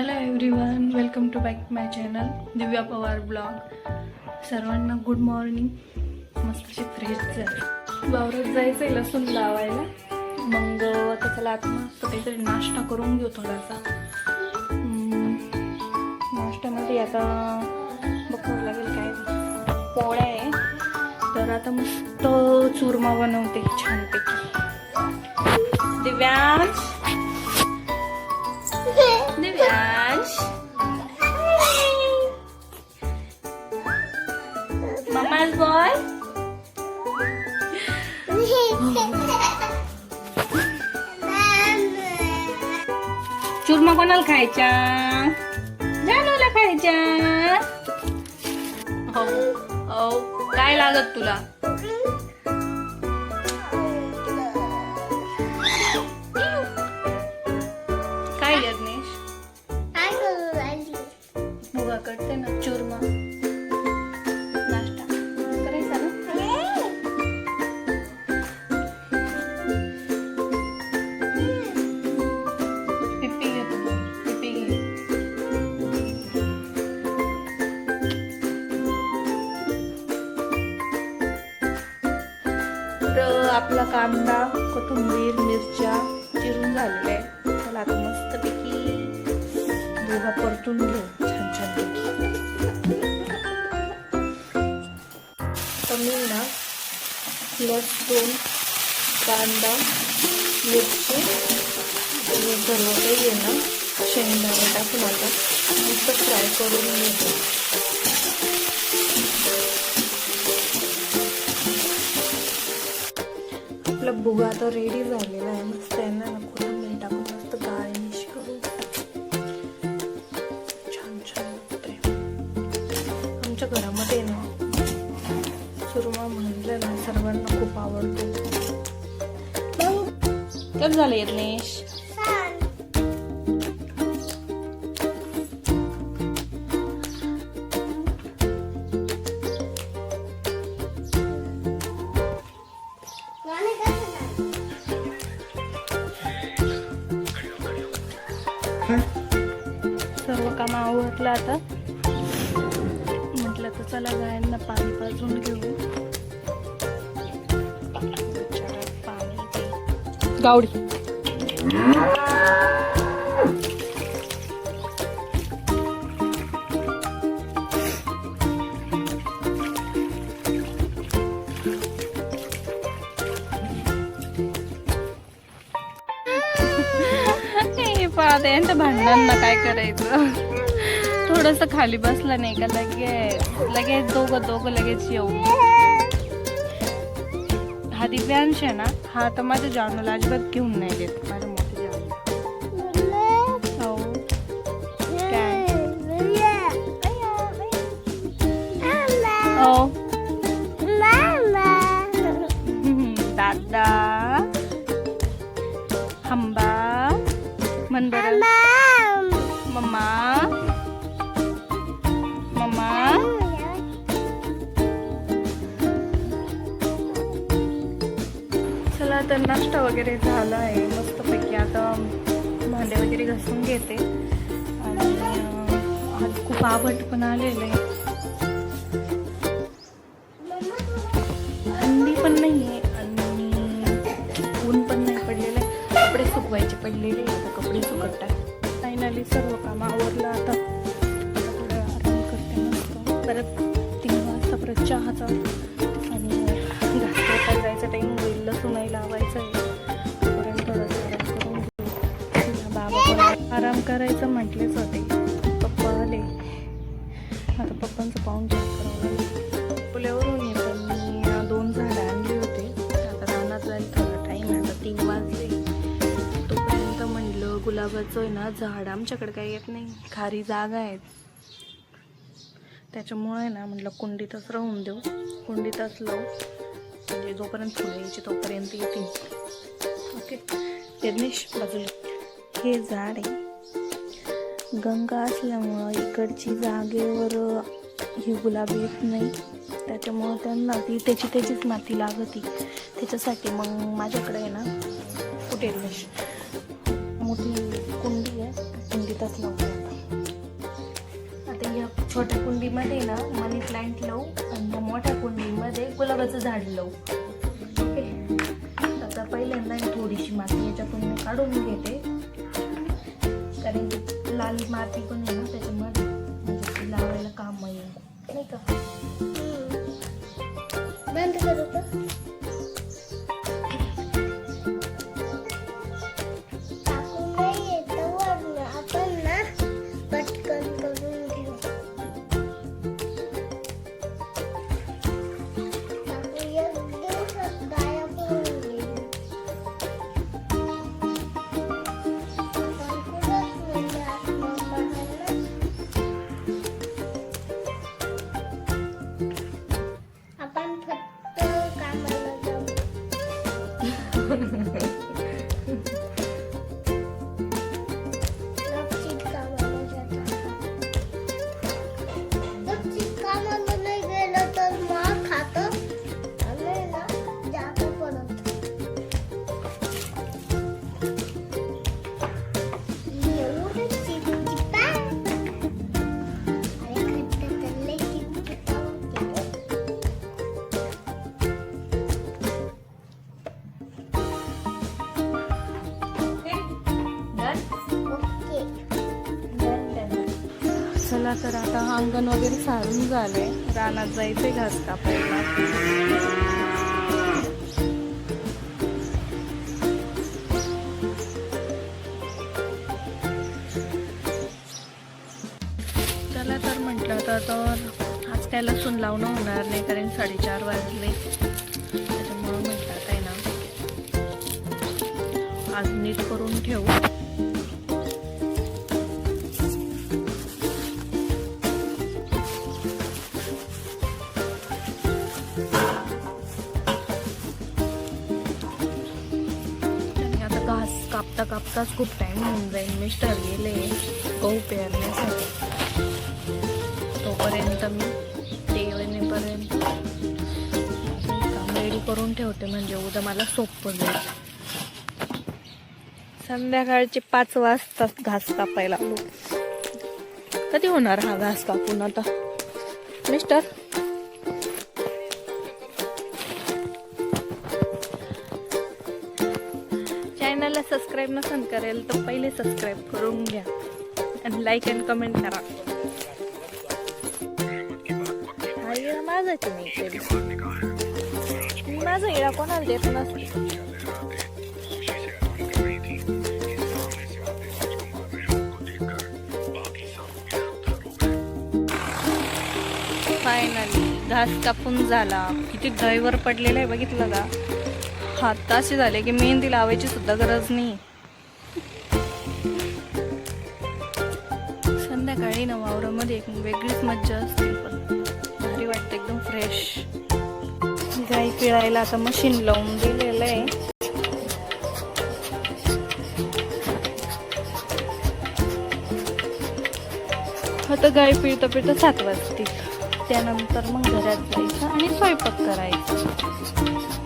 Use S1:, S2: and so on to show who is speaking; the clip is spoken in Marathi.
S1: Hello everyone, welcome to back my channel Divya Pawar blog. सर्वांना गुड मॉर्निंग. मस्त फ्रेश झालं. वावरात जायचं आहे लसूण लावायला. मग आता चला आता मस्त काहीतरी नाश्ता करून घेऊ थोडासा. नाश्त्यामध्ये आता बघावं लागेल काय. पोळ्या आहे तर आता मस्त चुरमा बनवते छानपैकी. दिव्यांश दिव्यांश मम्मा's boy. चुरमा कोणाला खायचा? जानूला खायचा. हो हो, काय लागत तुला? काय यज्ञेश? भुगा करते ना चुरमा. नाश्ता करायचा ना. पिप्पी घेतो, पिप्पी घे. तर आपला कांदा, कोथिंबीर, मिरच्या चिरून झालेल्या आहे. त्याला आता मस्तपैकी भुगा परतून घेऊ छान छान पैकी. तर मी ना लसूण, कांदा, मिरची सर्व काही आहे ना शेंगदाणे टाकून आता मस्त फ्राय करून घेतो. आपला भुगा आता रेडी झालेला आहे. मस्त आहे ना, कोथिंबीर टाकून मस्त गार्निश करू. छान छान होते. आमच्या घरामध्ये ना चुरमा म्हणलं ना सर्वांना खूप आवडतो. कसं झालं यज्ञेश? सर्व काम आवरलं आता. म्हटलं तर चला गायांना पाणी पाजून घेऊ. पाणी गावडी यांचं भांडण ना काय करायचं. थोडस खाली बसलं नाही का लगेच दोघं लगेच येऊ. हा दिव्यांश आहे ना, हा तर माझ्या जानूला अजिबात घेऊन नाही देत. माझ्या मोठी जानू हो काय हो दादा हंबा मन बरं. मम्मा मम्मा चला तर नाश्ता वगैरे झाला आहे मस्तपैकी. आता भांडे वगैरे घासून घेते. आणि आज खूप आबट पण आलेलं आहे. थंडी पण नाही आहे आणि ऊन पण नाही पडलेलं आहे. कपडे सुकवायचे पडलेले. आता कपडे सुकत टाक. फायनली सर्व काम आवरलं. आता थोडं आराम करते मस्त. परत 3 वाजता परत चहाचा आणि घासता जायचा टाईम होईल. लसूणही लावायचं आहे. पर्यंत थोडंसं आराम करून घेऊ. बाबा पण आराम करायचं म्हटलेच होते. पप्पा आले. आता पप्पांचं पाहून चेक करावं लागेल. पुल्यावरून येतं मी 2 झाडं आणली होते. आता रानात जायला थोडा टाईम आहे. आता 3 वाजले. तोपर्यंत म्हणलं गुलाबाचं आहे ना झाड आमच्याकडे काही येत नाही. खारी जागा आहेत त्याच्यामुळे ना म्हटलं कुंडीतच राहून देऊ. कुंडीतच लावू म्हणजे जोपर्यंत फुलं यायची तोपर्यंत येतील. ओके यज्ञेश बाजूला. हे झाड आहे गंगा असल्यामुळं इकडची जागेवर ही गुलाब येत नाही. त्याच्यामुळं त्यांना ती त्याचीच माती लागती. त्याच्यासाठी मग माझ्याकडे आहे ना कुठे मोठी कुंडी आहे. कुंडीतच लावतो. छोट्या कुंडीमध्ये ना मनी प्लांट लावू आणि मोठ्या कुंडीमध्ये गुलाबाचं झाड लावू. ओके, आता पहिल्यांदा थोडीशी माती याच्यातून मी काढून घेते, कारण की लाल माती पण आहे ना त्याच्यामध्ये, म्हणजे ती लावायला काम येईल नाही का. बंद करू का? चला तर आता अंगण वगैरे सारून झालंय, रानात जायचंय घास कापायला. चला तर म्हटलं तर आज काय लसूण लावणं होणार नाही, कारण 4:30 वाजले. त्याच्यामुळं म्हटलं काय ना आज नीट करून ठेवू. घास कापता कापताच खूप टाइम होऊन जाईल. मिस्टर गेले गहू पेरण्यासाठी, तोपर्यंत मी जेवणेपर्यंत काम रेडी करून ठेवते, म्हणजे उद्या मला सोपं जाईल. संध्याकाळचे 5 वाजता घास कापायला. कधी होणार हा घास कापून आता मिस्टर? चॅनलला सबस्क्राईब नसेल करेल तर पहिले सबस्क्राईब करून घ्या आणि लाईक आणि कमेंट करा. हा इळा माझाच नाही, मी माझा इळा कोणाला देत नसते. फायनली घास कापून झाला. किती ड्रायव्हर पडलेला आहे बघितलं का? हात असे झाले की मेहंदी लावायची सुद्धा गरज नाही. संध्याकाळी ना वावरामध्ये एक वेगळीच मज्जा असते, पण भारी वाटते, एकदम फ्रेश. गाई पिळायला आता मशीन लावून दिलेलं आहे. आता गाई पिळता पिळता 7 वाजतील. त्यानंतर मग घरात जायचं आणि स्वयंपाक करायचा.